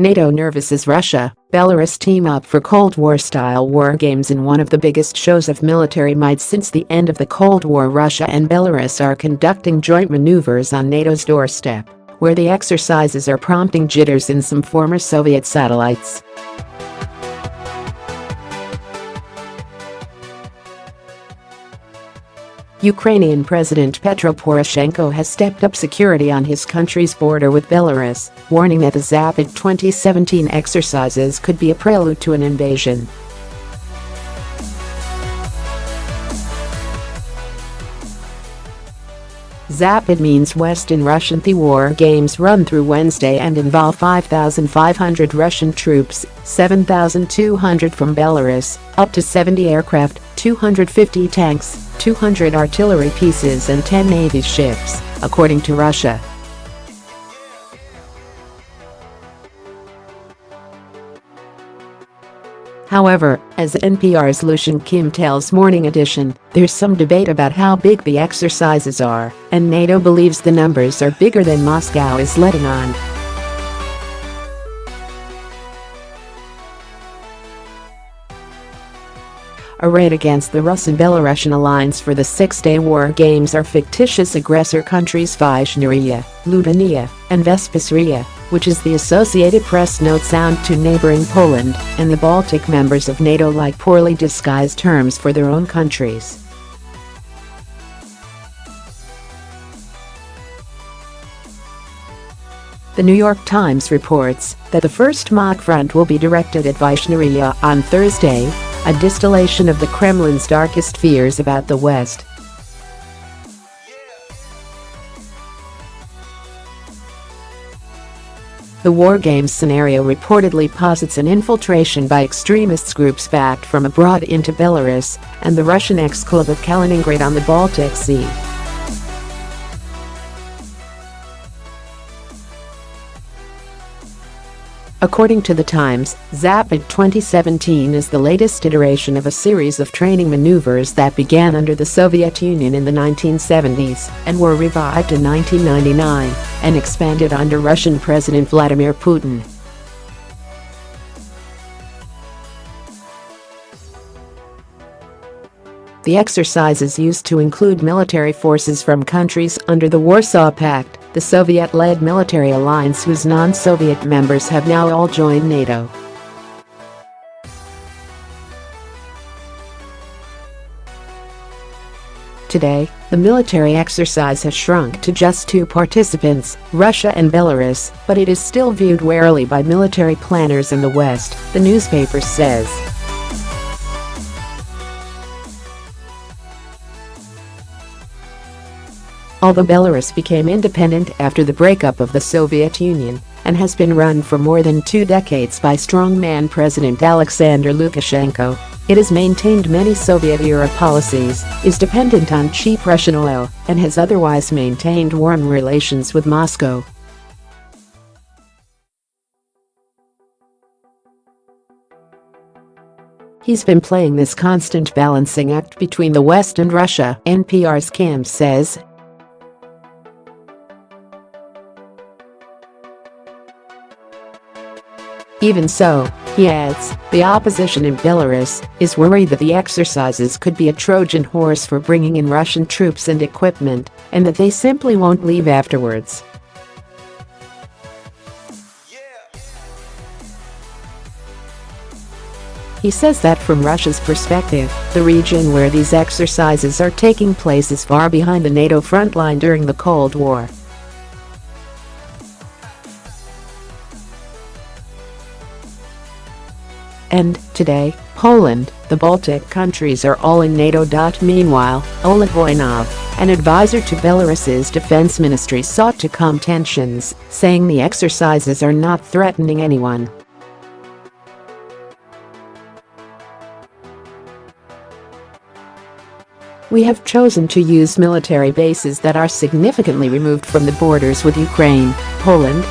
NATO nervous as Russia, Belarus team up for Cold War-style war games in one of the biggest shows of military might since the end of the Cold War. Russia and Belarus are conducting joint maneuvers on NATO's doorstep, where the exercises are prompting jitters in some former Soviet satellites. Ukrainian President Petro Poroshenko has stepped up security on his country's border with Belarus, warning that the Zapad 2017 exercises could be a prelude to an invasion. Zapad means West in Russian. The war games run through Wednesday and involve 5,500 Russian troops, 7,200 from Belarus, up to 70 aircraft, 250 tanks, 200 artillery pieces and 10 Navy ships, according to Russia. However, as NPR's Lucian Kim tells Morning Edition, there's some debate about how big the exercises are, and NATO believes the numbers are bigger than Moscow is letting on. Arrayed against the Russo-Belarusian alliance for the six-day war games are fictitious aggressor countries Vyshneria, Lithuania, and Vespasiria, which is the Associated Press note sound to neighboring Poland and the Baltic members of NATO like poorly disguised terms for their own countries. The New York Times reports that the first mock front will be directed at Vyshneria on Thursday, a distillation of the Kremlin's darkest fears about the West. The war games scenario reportedly posits an infiltration by extremist groups backed from abroad into Belarus and the Russian exclave of Kaliningrad on the Baltic Sea. According to the Times, Zapad 2017 is the latest iteration of a series of training maneuvers that began under the Soviet Union in the 1970s and were revived in 1999 and expanded under Russian President Vladimir Putin. The exercises used to include military forces from countries under the Warsaw Pact, the Soviet-led military alliance whose non-Soviet members have now all joined NATO. Today, the military exercise has shrunk to just 2 participants, Russia and Belarus, but it is still viewed warily by military planners in the West, the newspaper says. Although Belarus became independent after the breakup of the Soviet Union and has been run for more than 2 decades by strongman President Alexander Lukashenko, it has maintained many Soviet-era policies, is dependent on cheap Russian oil, and has otherwise maintained warm relations with Moscow. He's been playing this constant balancing act between the West and Russia, NPR's Kim says. Even so, he adds, the opposition in Belarus is worried that the exercises could be a Trojan horse for bringing in Russian troops and equipment, and that they simply won't leave afterwards. He says that from Russia's perspective, the region where these exercises are taking place is far behind the NATO front line during the Cold War. And, today, Poland, the Baltic countries are all in NATO. Meanwhile, Oleg Voinov, an advisor to Belarus's defense ministry, sought to calm tensions, saying the exercises are not threatening anyone. We have chosen to use military bases that are significantly removed from the borders with Ukraine, Poland,